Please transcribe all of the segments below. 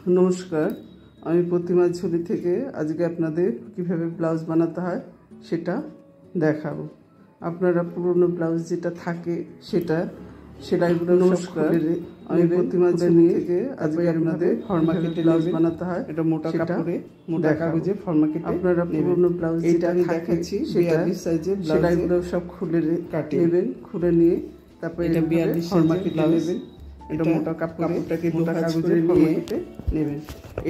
নমস্কার, আমি প্রতিমা ঝুলি থেকে আজকে আপনাদের কিভাবে ব্লাউজ বানাতে হয় সেটা দেখাবো। আপনারা পুরনো ব্লাউজ যেটা থাকে সেটা সেলাইগুলো নমস্কার আমি প্রতিমা ঝুলি থেকে আজকে আপনাদের ফর্মা কেটে ব্লাউজ বানাতে হয়। এটা মোটা কাপড়ে মোটা কাগজে ফর্মা কেটে আপনারা পুরনো ব্লাউজ যেটা আমি দেখাচ্ছি 42 সাইজের সেলাইগুলো সব খুলে কাটে নেবেন। খুলে নিয়ে তারপরে এটা 42 ফর্মা কেটে নেবেন। এটা মোটা কাপড়টাকে মোটা কাগজের নিয়ে নেবেন।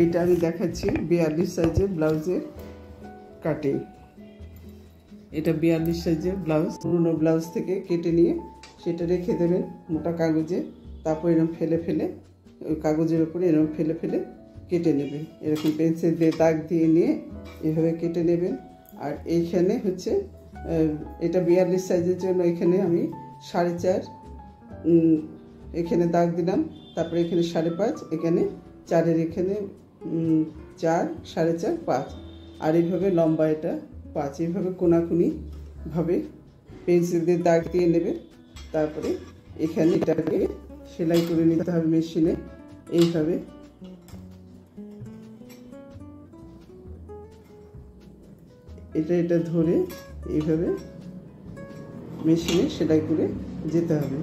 এইটা আমি দেখাচ্ছি 42 সাইজের ব্লাউজের কাটিং। এটা 42 সাইজের ব্লাউজ, পুরনো ব্লাউজ থেকে কেটে নিয়ে সেটা রেখে দেবেন মোটা কাগজে। তারপর এরকম ফেলে ফেলে ওই কাগজের উপরে এরকম ফেলে ফেলে কেটে নেবেন। এরকম পেন্সিল দিয়ে দাগ দিয়ে নিয়ে এভাবে কেটে নেবেন। আর এইখানে হচ্ছে এটা 42 সাইজের জন্য এখানে আমি 4.5 এখানে দাগ দিলাম। তারপরে এখানে 5.5, এখানে 4-এর এখানে 4, 4.5, 5। আর এইভাবে লম্বা এটা 5। এইভাবে কোনাকুনি ভাবে পেন্সিল দিয়ে দাগ দিয়ে নেবে। তারপরে এখানে এটাকে সেলাই করে নিতে হবে মেশিনে। এইভাবে এটা ধরে এইভাবে মেশিনে সেলাই করে যেতে হবে।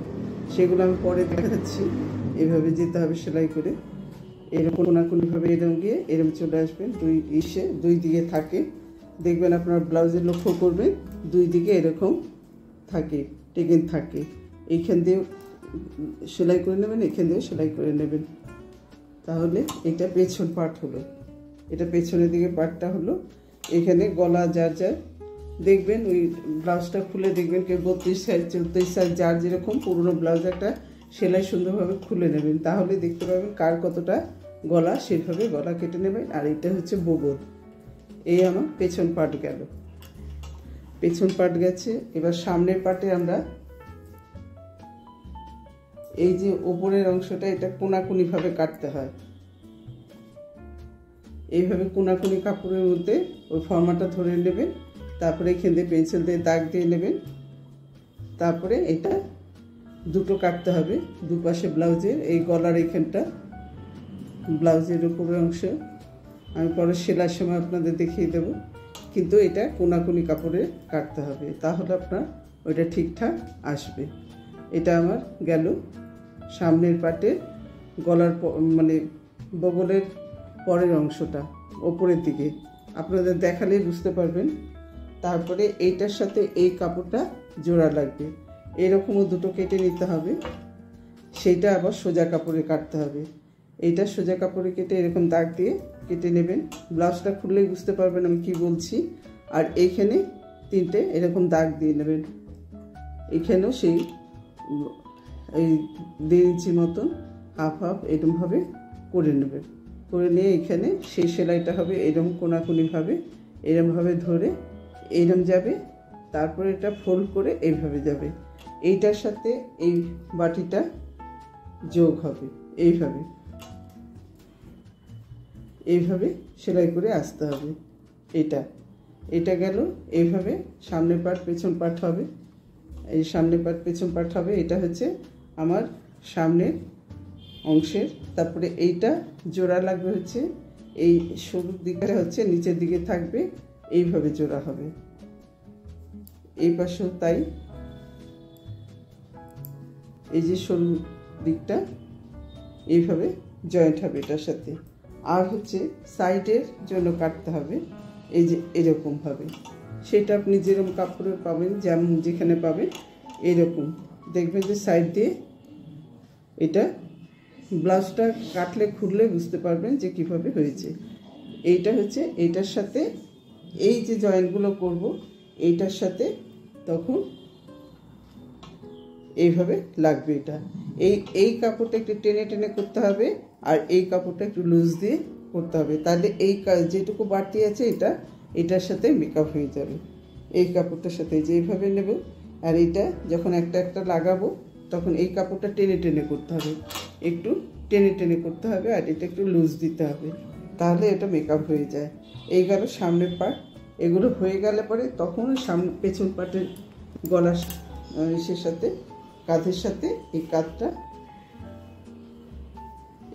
সেগুলো আমি পরে দেখাচ্ছি। এইভাবে যেতে হবে সেলাই করে। এরকম কোনাকুনিভাবে এরকম গিয়ে এরকম চলে আসবেন। দুই দিকে থাকে, দেখবেন আপনার ব্লাউজের লক্ষ্য করবেন দুই দিকে এরকম থাকে, টেকেন থাকে। এইখান দিয়ে সেলাই করে নেবেন, এখান দিয়ে সেলাই করে নেবেন। তাহলে এটা পেছন পার্ট হলো। এটা পেছনের দিকে পার্টটা হলো। এখানে গলা যার দেখবেন ওই ব্লাউজটা খুলে দেখবেন কেউ 32 সাইজ 34 সাইজ যার যেরকম পুরনো ব্লাউজ একটা সেলাই সুন্দরভাবে খুলে নেবেন। তাহলে দেখতে পাবেন কার কতটা গলা, সেভাবে গলা কেটে নেবেন। আর এটা হচ্ছে বগল। এই আমার পেছন পার্ট গেল, পেছন পার্ট গেছে। এবার সামনের পার্টে আমরা এই যে ওপরের অংশটা এটা কোনাকুনিভাবে কাটতে হয়। এইভাবে কোনাকুনি কাপড়ের মধ্যে ওই ফর্মাটা ধরে নেবেন। তারপরে এখান দিয়ে পেন্সিল দিয়ে দাগ দিয়ে নেবেন। তারপরে এটা দুটো কাটতে হবে দুপাশে ব্লাউজের। এই গলার এখানটা ব্লাউজের উপরের অংশ আমি পরে সেলাইয়ের সময় আপনাদের দেখিয়ে দেব। কিন্তু এটা কোনাকুনি কাপড়ে কাটতে হবে, তাহলে আপনার ওইটা ঠিকঠাক আসবে। এটা আমার গেল সামনের পার্টের গলার মানে বগলের পরের অংশটা ওপরের দিকে। আপনাদের দেখালেই বুঝতে পারবেন। তারপরে এইটার সাথে এই কাপড়টা জোড়া লাগবে। এরকমও দুটো কেটে নিতে হবে। সেইটা আবার সোজা কাপড়ে কাটতে হবে। এইটা সোজা কাপড়ে কেটে এরকম দাগ দিয়ে কেটে নেবেন। ব্লাউজটা খুললেই বুঝতে পারবেন আমি কি বলছি। আর এইখানে 3টে এরকম দাগ দিয়ে নেবেন। এখানেও সেই এই 1.5 ইঞ্চি মতন হাফ এরকমভাবে করে নেবেন। করে নিয়ে এখানে সেই সেলাইটা হবে এরকম কোনাকুনিভাবে এরকমভাবে ধরে এইরকম যাবে। তারপরে এটা ফোল্ড করে এইভাবে যাবে। এইটার সাথে এই বাটিটা যোগ হবে। এইভাবে সেলাই করে আসতে হবে। এটা গেল। এইভাবে সামনের পার্ট পেছন পার্ট হবে। এই সামনের পার্ট পেছন পার্ট হবে। এটা হচ্ছে আমার সামনের অংশের। তারপরে এইটা জোড়া লাগবে হচ্ছে এই সরুর দিকটা হচ্ছে নিচের দিকে থাকবে। এইভাবে জোড়া হবে। এই পাশেও তাই। এই যে সরু দিকটা এইভাবে জয়েন্ট হবে এটার সাথে। আর হচ্ছে সাইডের জন্য কাটতে হবে এই যে এরকম ভাবে। সেটা আপনি যেরকম কাপড়ের পাবেন, যেমন যেখানে পাবেন এরকম দেখবেন যে সাইড দিয়ে এটা ব্লাউজটা কাটলে খুললে বুঝতে পারবেন যে কিভাবে হয়েছে। এইটা হচ্ছে এইটার সাথে এই যে জয়েন্টগুলো করব এইটার সাথে তখন এইভাবে লাগবে। এটা এই কাপড়টা একটু টেনে টেনে করতে হবে। আর এই কাপড়টা একটু লুজ দিয়ে করতে হবে। তাহলে এই যেটুকু বাড়তি আছে এটার সাথে মেকআপ হয়ে যাবে। এই কাপড়টার সাথে যে এইভাবে নেব। আর এইটা যখন একটা লাগাবো তখন এই কাপড়টা টেনে টেনে করতে হবে, একটু টেনে টেনে করতে হবে। আর এটা একটু লুজ দিতে হবে, তাহলে এটা মেকআপ হয়ে যায়। এই গেল সামনের পার্ট। এগুলো হয়ে গেলে পরে তখন সামনে পেছন পার্টের গলার সাথে কাঁধের সাথে এই কাঁধটা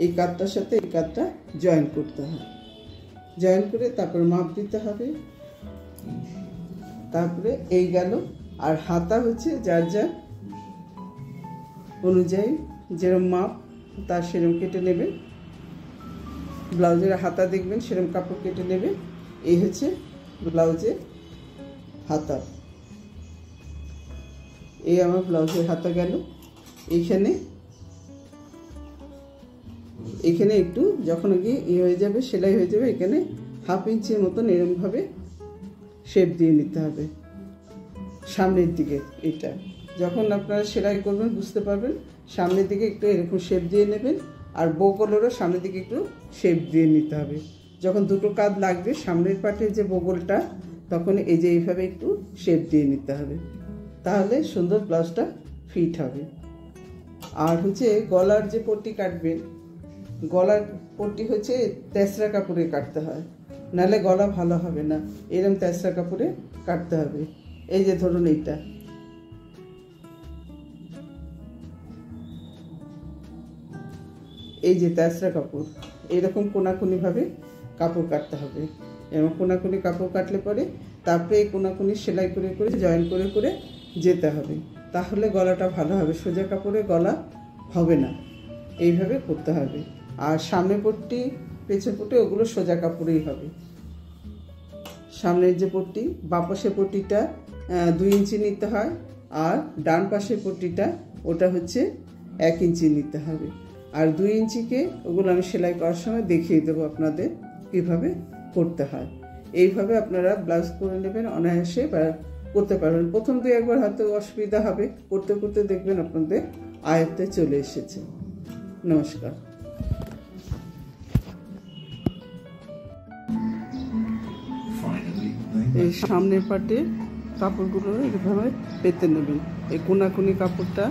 এই কাতটার সাথে এই কাতটা জয়েন করতে হয়। জয়েন করে তারপরে মাপ দিতে হবে। তারপরে এই গেল। আর হাতা হচ্ছে যার যার অনুযায়ী যেরকম মাপ তার সেরকম কেটে নেবেন। ব্লাউজের হাতা দেখবেন সেরকম কাপড় কেটে নেবেন। এই হচ্ছে ব্লাউজের হাতা। এই আমার ব্লাউজের হাতা গেল। এখানে একটু যখন গিয়ে হয়ে যাবে, সেলাই হয়ে যাবে, এখানে 1/2 ইঞ্চির মতন এরকমভাবে শেপ দিয়ে নিতে হবে সামনের দিকে। এটা যখন আপনারা সেলাই করবেন বুঝতে পারবেন। সামনের দিকে একটু এরকম শেপ দিয়ে নেবেন, আর বো কলারও সামনের দিকে একটু শেপ দিয়ে নিতে হবে। যখন দুটো কাঁধ লাগবে সামনের পাটের যে বগলটা, তখন এই যে এইভাবে একটু শেপ দিয়ে নিতে হবে, তাহলে সুন্দর ব্লাউজটা ফিট হবে। আর হচ্ছে গলার যে পট্টি কাটবেন, গলার পট্টি হচ্ছে তেসরা কাপড়ে কাটতে হয়, নাহলে গলা ভালো হবে না। এরকম তেসরা কাপড়ে কাটতে হবে। এই যে ধরুন এইটা, এই যে তেসরা কাপড়, এরকম কোনাকুনিভাবে কাপড় কাটতে হবে। এবং কোনাকুনি কাপড় কাটলে পরে তারপরে এই কোনাকুনি সেলাই করে করে জয়েন করে করে যেতে হবে, তাহলে গলাটা ভালো হবে। সোজা কাপড়ে গলা হবে না, এইভাবে করতে হবে। আর সামনে পট্টি পেছন পট্টি ওগুলো সোজা কাপড়েই হবে। সামনের যে পট্টি, বাঁ পাশের পট্টিটা 2 ইঞ্চি নিতে হয়, আর ডান পাশের পট্টিটা ওটা হচ্ছে 1 ইঞ্চি নিতে হবে। আর 2 ইঞ্চিকে ওগুলো আমি সেলাই করার সময় দেখিয়ে দেবো আপনাদের কীভাবে করতে হয়। এইভাবে আপনারা ব্লাউজ করে নেবেন, অনায়াসে করতে পারবেন। প্রথম 2-1 হয়তো অসুবিধা হবে, করতে করতে দেখবেন আপনাদের আয়ত্তে চলে এসেছে। নমস্কার। এই সামনের পাটে কাপড়গুলো এভাবে পেতে নেবেন। এই কোনাকুনি কাপড়টা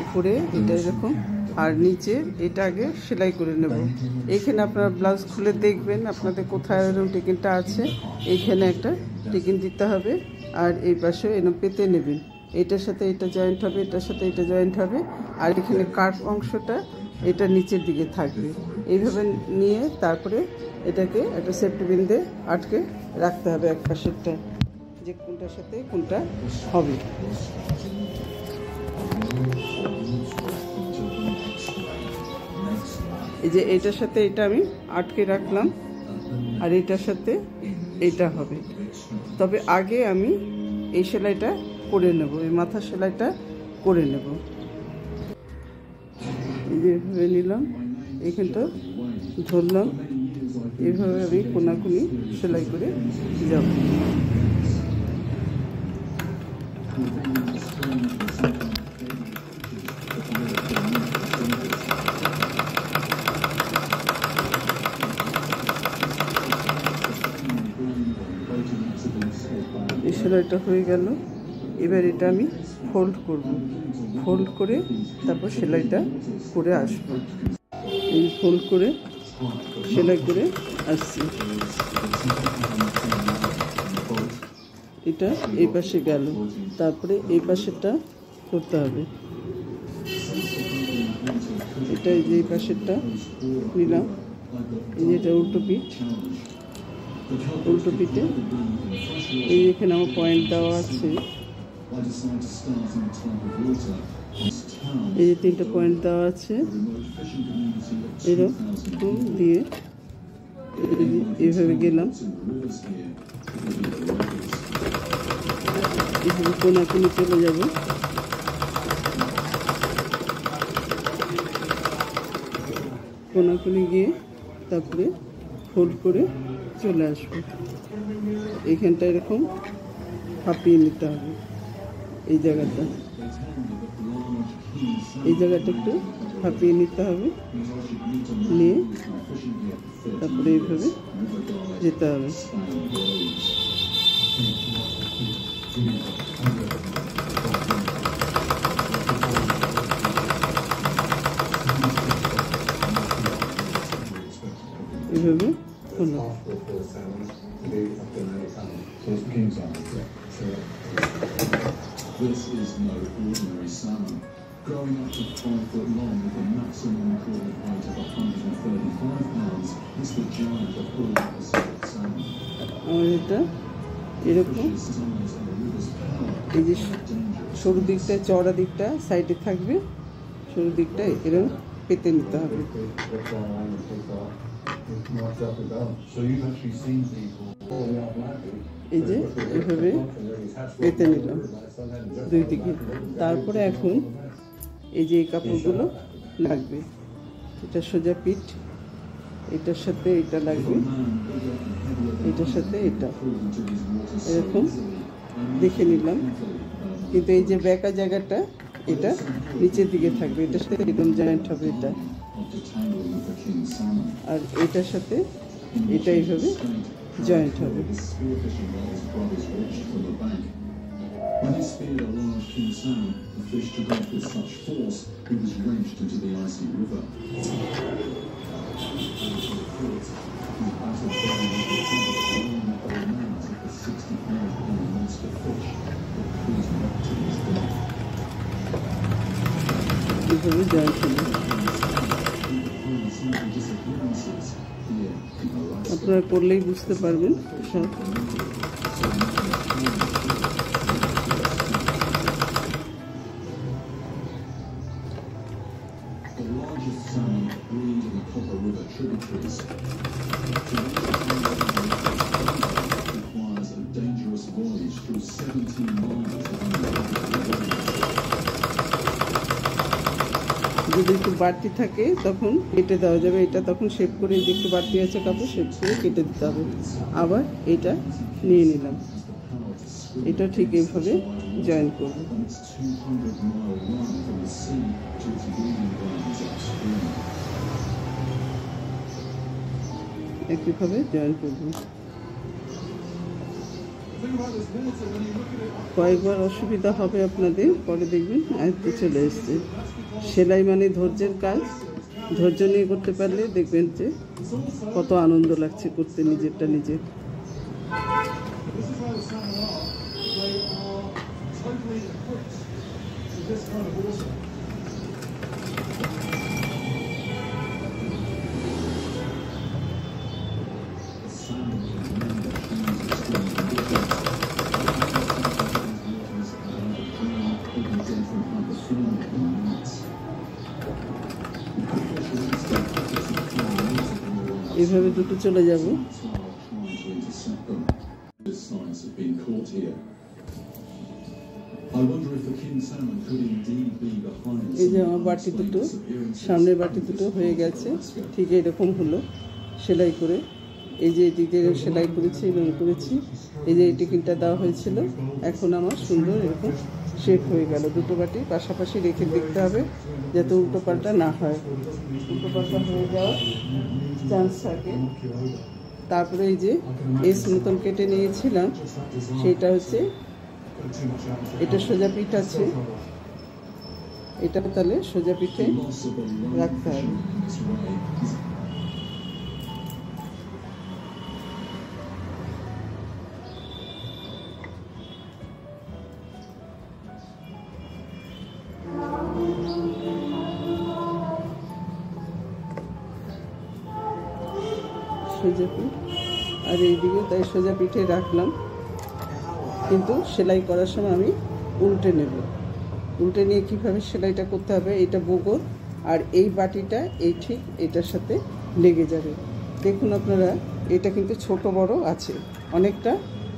উপরে এটা এরকম, আর নিচে এটা আগে সেলাই করে নেব। এইখানে আপনারা ব্লাউজ খুলে দেখবেন আপনাদের কোথায় এরকম টিকিনটা আছে, এইখানে একটা টিকিন দিতে হবে। আর এই পাশেও এরকম পেতে নেবেন। এটার সাথে এটা জয়েন্ট হবে, এটার সাথে এটা জয়েন্ট হবে, আর এখানে কাট অংশটা এটা নিচের দিকে থাকবে। এইভাবে নিয়ে তারপরে এটাকে একটা সেফটি পিন দিয়ে আটকে রাখতে হবে এক পাশেরটা, যে কোনটার সাথে কোনটা হবে। এই যে এটার সাথে এটা আমি আটকে রাখলাম, আর এটার সাথে এটা হবে। তবে আগে আমি এই সেলাইটা করে নেব, এই মাথার সেলাইটা করে নেব। এই যে এভাবে নিলাম, এখানটা ধরলাম, এভাবে আমি কোনাকুনি সেলাই করে যাব। এই সেলাইটা হয়ে গেল। এবার এটা আমি ফোল্ড করব, ফোল্ড করে তারপর সেলাইটা করে আসবো। এই ফোল্ড করে সেলাই করে আসছি। এটা এই পাশে গেল, তারপরে এই পাশেরটা করতে হবে। এটা এই যে এই পাশেরটা নিলাম, এই যে এটা উল্টো পিঠ, উল্টো পিঠে এই এখানে আমার পয়েন্ট দেওয়া আছে, এই যে 3টে পয়েন্ট দেওয়া আছে, এরকম দিয়ে এইভাবে গেলাম, এইভাবে কোনাকুনি চলে যাবে। কোনাকুনি গিয়ে তারপরে ফোল্ড করে চলে আসবে। এইখানটা এরকম ফাঁপিয়ে নিতে হবে। এই জায়গাটা একটু ফাঁপিয়ে নিতে হবে, নিয়ে তারপরে এইভাবে যেতে হবে। এইভাবে হলো। This is no ordinary salmon. growing up to 5 foot long with a maximum recorded weight of 135 pounds, is the giant of all Pacific salmon. এটা এরকম এই যে সরু দিকটা চওড়া দিকটা সাইডে থাকবে, সরু দিকটা এরকম পেতে নিতে হবে। এই যে এভাবে পেতে নিলাম দুই দিকে। তারপরে এখন এই যে এই কাপড়গুলো লাগবে, এটা সোজা পিঠ, এটার সাথে এটা লাগবে, এটার সাথে এটা এরকম দেখে নিলাম। কিন্তু এই যে বেঁকা জায়গাটা এটা নিচের দিকে থাকবে, এটার সাথে এরকম জয়েন্ট হবে এটা, আর এটার সাথে এটা এইভাবে জয়েন্ট হবে। When he speared a large king salmon, the fish took off with such force he was wrenched into the icy river. এইভাবে জয়েন্ট হবে। আপনারা করলেই বুঝতে পারবেন সব। যদি একটু বাড়তি থাকে তখন কেটে দেওয়া যাবে, এটা তখন শেপ করে যে একটু বাড়তি আছে কাপড় শেপ করে কেটে দিতে হবে। আবার এটা নিয়ে নিলাম, এটা ঠিক এইভাবে জয়েন করব। একইভাবে জয়েন করব। কয়েকবার অসুবিধা হবে আপনাদের, পরে দেখবেন আয়ত্তে চলে এসছে। সেলাই মানে ধৈর্যের কাজ, ধৈর্য নিয়ে করতে পারলে দেখবেন যে কত আনন্দ লাগছে করতে নিজেরটা নিজে। এইভাবে দুটো চলে যাব। এই যে আমার বাটি দুটো, সামনের বাটি দুটো হয়ে গেছে, ঠিক এরকম হলো সেলাই করে। এই যে এটিতে সেলাই করেছি এবং করেছি, এই যে এই টিকিনটা দেওয়া হয়েছিল, এখন আমার সুন্দর এরকম শেপ হয়ে গেল। দুটো বাটি পাশাপাশি রেখে দেখতে হবে যাতে উল্টো পাল্টা না হয়, উল্টো পাল্টা হয়ে যাওয়ার চান্স থাকে। তারপরে এই যে এস মতন কেটে নিয়েছিলাম, সেটা হচ্ছে এটা সোজা পিঠ আছে, এটা তাহলে সোজা পিঠে রাখতে হবে। সোজা পিঠ, আর এইদিকে তাই সোজা পিঠে রাখলাম, কিন্তু সেলাই করার সময় আমি উল্টে নেব। উল্টে নিয়ে কীভাবে সেলাইটা করতে হবে, এটা বগল আর এই বাটিটা এই ঠিক এটার সাথে লেগে যাবে। দেখুন আপনারা, এটা কিন্তু ছোট বড় আছে, অনেকটা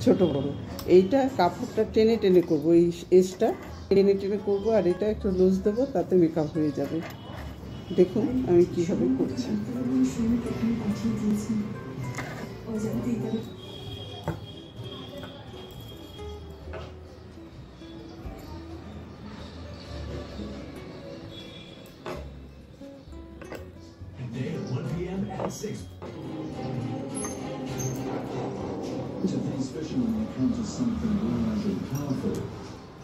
ছোট বড়। এইটা কাপড়টা টেনে টেনে করব, এই এসটা টেনে টেনে করব, আর এটা একটু লুজ দেবো, তাতে মেকআপ হয়ে যাবে। দেখুন আমি কীভাবে করছি। These fishermen encounter something large and powerful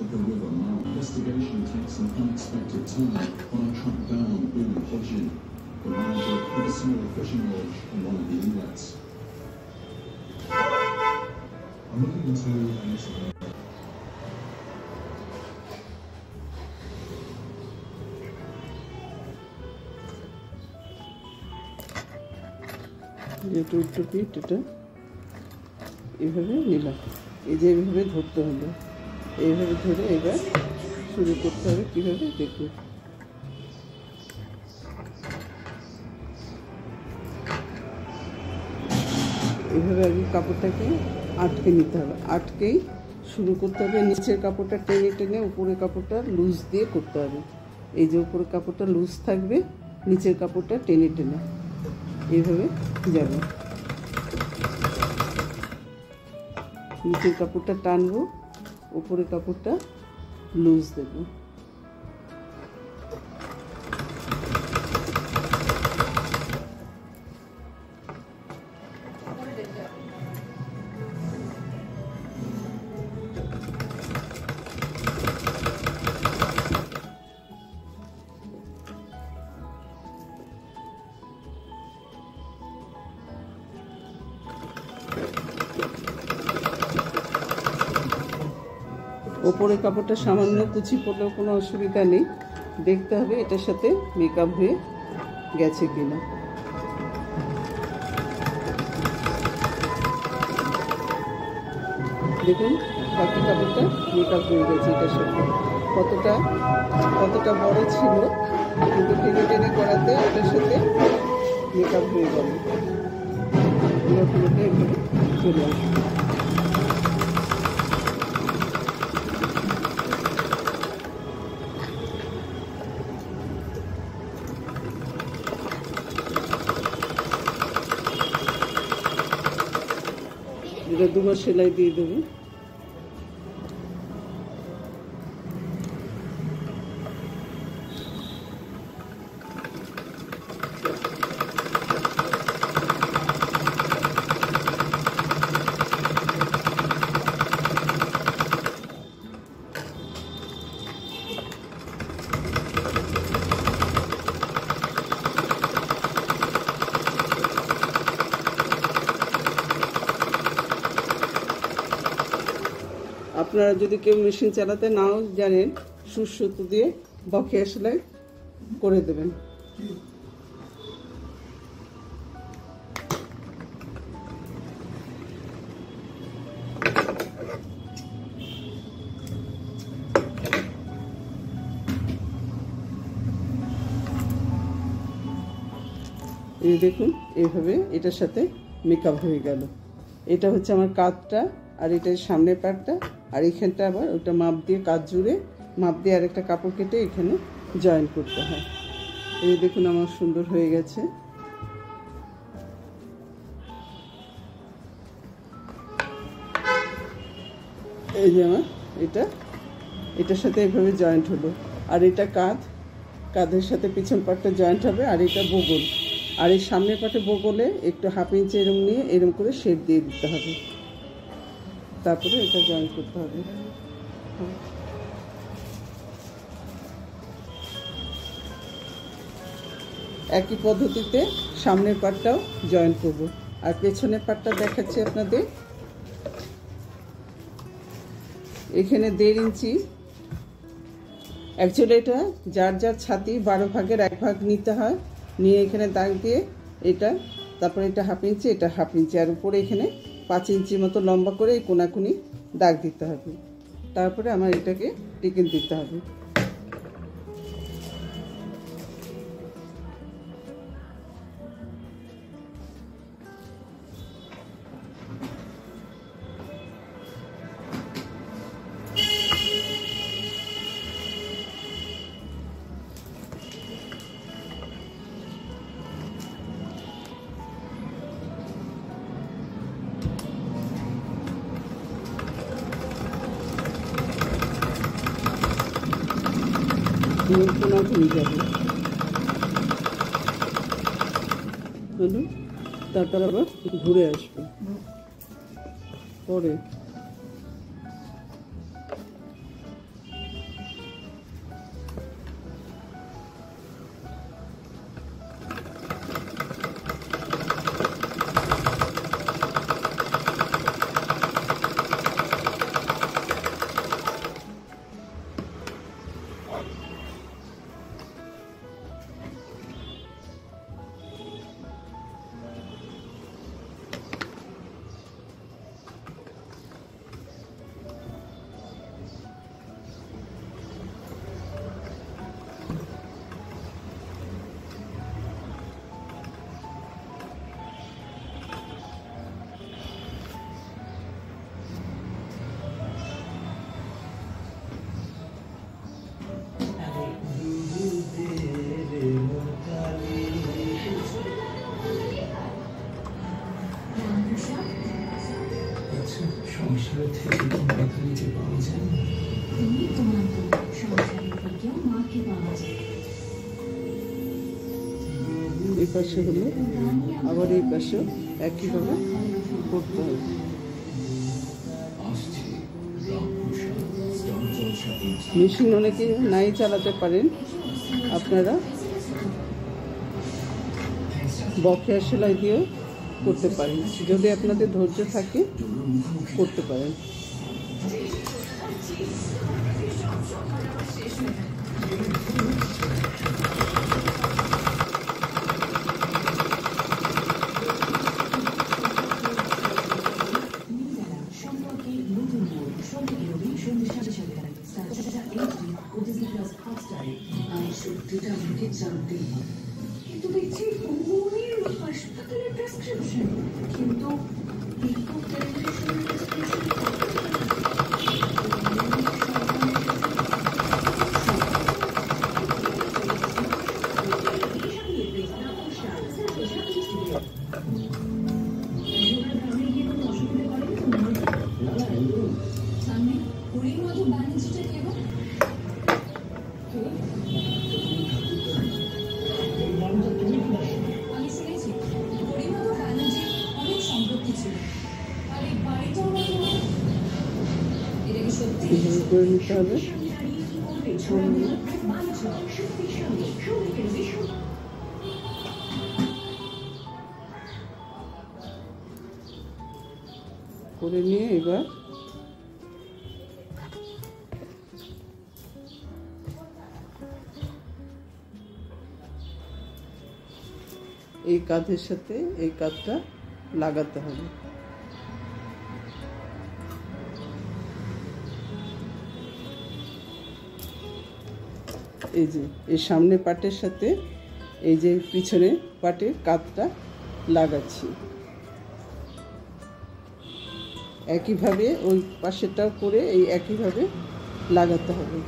at the river mouth. Investigation takes an unexpected turn when I track down Boom Hodgin, the manager of a small fishing lodge on one of the inlets. I'm looking into an যেটা উল্টো পিঠ এটা এইভাবে নিলাম, এই যে এইভাবে ধরতে হলো, এইভাবে ধরে এবার শুরু করতে হবে। কীভাবে দেখুন, এইভাবে আগে কাপড়টাকে আটকে নিতে হবে, আটকেই শুরু করতে হবে। নিচের কাপড়টা টেনে টেনে উপরের কাপড়টা লুজ দিয়ে করতে হবে। এই যে উপরের কাপড়টা লুজ থাকবে, নিচের কাপড়টা টেনে টেনে এইভাবে যাবে। নিচের কাপড়টা টানবো, উপরের কাপড়টা লুজ দেবো। ওপরের কাপড়টা সামান্য কুচি পড়লেও কোনো অসুবিধা নেই, দেখতে হবে এটার সাথে মেকআপ হয়ে গেছে কিনা। দেখুন বাকি কাপড়টা মেকআপ হয়ে গেছে এটার সাথে। কতটা বড় ছিল, কিন্তু টেনে টেনে করাতে এটার সাথে মেকআপ হয়ে গেল। পুরোপুরিটা এভাবে চলে আসবে। এটা দুবার সেলাই দিয়ে দেবো। আপনারা যদি কেউ মেশিন চালাতে নাও জানেন, সুতো দিয়ে বকেয়া সেলাই করে দেবেন। এই দেখুন এইভাবে এটার সাথে মেকআপ হয়ে গেল। এটা হচ্ছে আমার কাঁধটা, আর এটা সামনের পাটটা, আর এখানটা আবার ওটা মাপ দিয়ে কাঁধ জুড়ে মাপ দিয়ে আরেকটা কাপড় কেটে এখানে জয়েন করতে হয়। এই দেখুন আমার সুন্দর হয়ে গেছে। এই যে আমার এটার সাথে এইভাবে জয়েন্ট হলো, আর এটা কাঁধের সাথে পিছন পাটটা জয়েন্ট হবে, আর এটা বগল, আর এই সামনের পাটে বগলে একটু 1/2 ইঞ্চি এরম নিয়ে এরম করে শেপ দিয়ে দিতে হবে, তারপরে এটা জয়েন করতে হবে। একই পদ্ধতিতে সামনের পাটটাও জয়েন করব, আর পেছনের পাটটা দেখাচ্ছি আপনাদের। এখানে 1.5 ইঞ্চি, অ্যাকচুয়ালি এটা যার ছাতি 12 ভাগের 1 ভাগ নিতে হয়, নিয়ে এখানে দাগ দিয়ে এটা, তারপরে এটা 1/2 ইঞ্চি, এটা 1/2 ইঞ্চি, আর উপরে এখানে 5 ইঞ্চি মতো লম্বা করে এই কোনাকুনি দাগ দিতে হবে। তারপরে আমার এটাকে টিকেন দিতে হবে। কোনাকুনি যাবে, তারপর আবার ঘুরে আসবে পরে। সংসারে থেকে তো মাথা নিচে পাওয়া যায় না। তুমি তোমার সংসারে থেকেও মাকে পাওয়া যায়। এই পাশে হলো, আবার এই পাশেও একইভাবে করতে হবে। মেশিন অনেকে নাই চালাতে পারেন, আপনারা বকেয়া সেলাই দিয়েও করতে পারেন, যদি আপনাদের ধৈর্য থাকে করতে পারেন। কিন্তু দেখছি মনের হাসপাতালের প্রেসক্রিপশন, কিন্তু এভাবে করে নিতে হবে। করে নিয়ে এবার এই কাঁধের সাথে এই কাঁধটা লাগাতে হবে। এই যে এই সামনে পাটের সাথে এই যে পিছনে পাটের কাঁধটা লাগাচ্ছি, একইভাবে ওই পাশেরটাও করে এই একইভাবে লাগাতে হবে।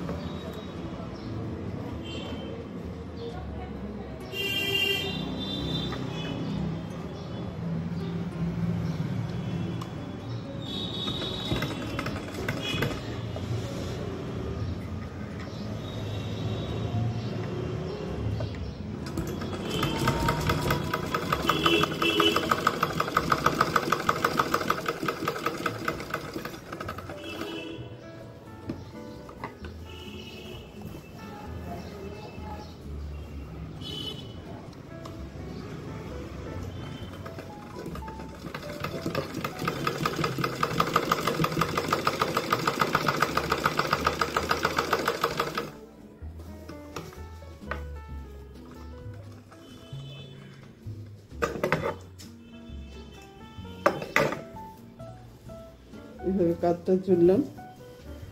এভাবে কাঁধটা জুড়লাম,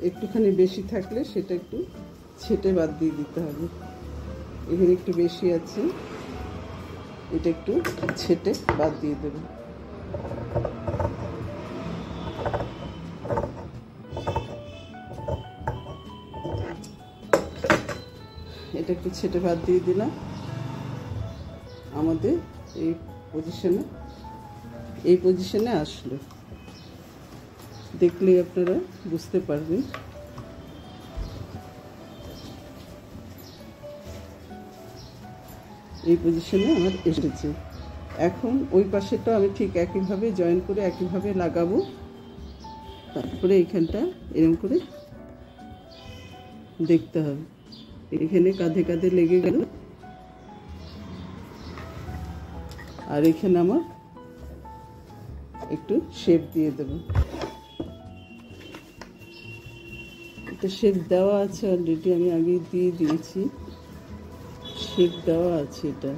একটুখানি বেশি থাকলে সেটা একটু ছেটে বাদ দিয়ে দিতে হবে। এখানে একটু বেশি আছে, এটা একটু ছেটে বাদ দিয়ে দেবে। এটা একটু ছেটে বাদ দিয়ে দিলাম। আমাদের এই পজিশনে আসলো, দেখলে আপনারা বুঝতে পারবেন। এই পজিশনে আমার এসেছে। এখন ওই পাশেটা আমি ঠিক একইভাবে জয়েন করে একইভাবে লাগাবো। তারপরে এইখানটা এরকম করে দেখতে হবে, এখানে কাঁধে কাঁধে লেগে গেল, আর এখানে আমার একটু শেপ দিয়ে দেব। এটা শেপ দেওয়া আছে অলরেডি, আমি আগে দিয়ে দিয়েছি, শেপ দেওয়া আছে এটা,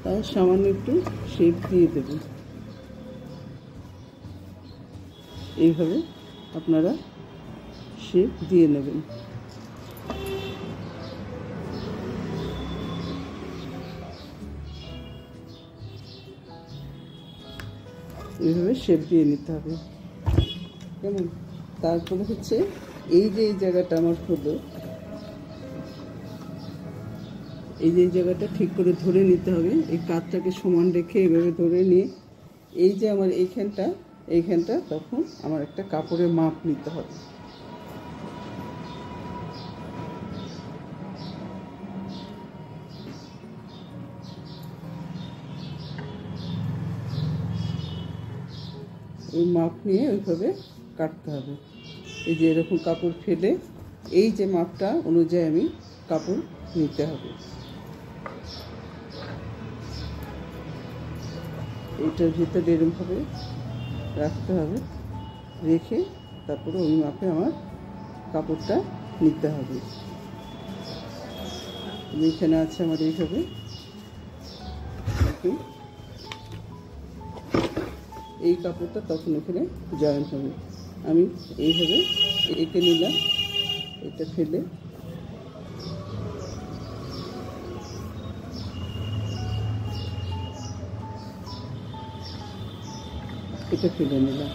তাই সামান্য একটু শেপ দিয়ে দেব। এইভাবে আপনারা শেপ দিয়ে নেবেন। এইভাবে শেপ দিয়ে নিতে হবে, কেমন? তারপরে হচ্ছে এই যে এই জায়গাটা আমার হলো, এই যে এই জায়গাটা ঠিক করে ধরে নিতে হবে। এই কাঁধটাকে সমান রেখে এভাবে ধরে নিয়ে এই যে আমার এইখানটা এইখানটা তখন আমার একটা কাপড়ের মাপ নিতে হবে। ওই মাপ নিয়ে ওইভাবে কাটতে হবে। এই যে এরকম কাপড় ফেলে এই যে মাপটা অনুযায়ী আমি কাপড় নিতে হবে। এইটার ভিতরে এরকমভাবে রাখতে হবে, রেখে তারপরে ওই মাপে আমার কাপড়টা নিতে হবে। এখানে আছে আমার এইভাবে, এই কাপড়টা তখন এখানে জয়েন হবে। আমি এইভাবে এঁকে নিলাম, এটা ফেলে এটা ফেলে নিলাম।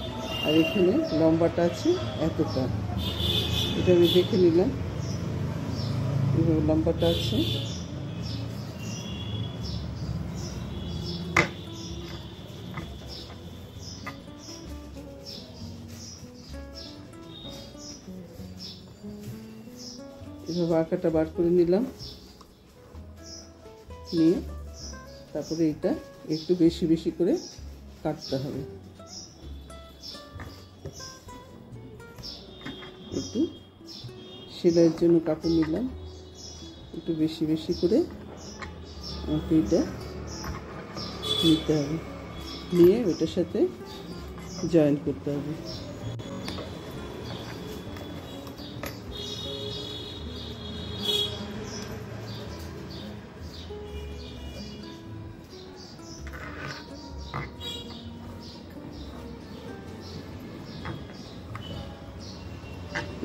আর এখানে লম্বাটা আছে এতটা, এটা আমি দেখে নিলাম এইভাবে লম্বাটা আছে। এভাবে আঁকাটা বার করে নিলাম, নিয়ে তারপরে এটা একটু বেশি বেশি করে কাটতে হবে। একটু সেলাইয়ের জন্য কাপড় নিলাম, একটু বেশি বেশি করে আমাকে এটা নিতে হবে, নিয়ে ওটার সাথে জয়েন করতে হবে।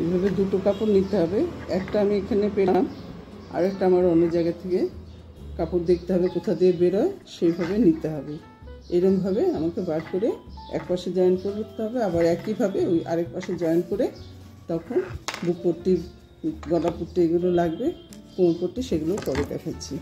এইভাবে দুটো কাপড় নিতে হবে, একটা আমি এখানে পেলাম, আরেকটা আমার অন্য জায়গা থেকে কাপড় দেখতে হবে কোথা দিয়ে বেরোয়, সেইভাবে নিতে হবে। এরকমভাবে আমাকে বার করে এক পাশে জয়েন করতে হবে, আবার একইভাবে ওই আরেক পাশে জয়েন করে তখন বুক পট্টি, গলা পট্টি এগুলো লাগবে, কোমর পট্টি, সেগুলো পরে দেখাচ্ছি।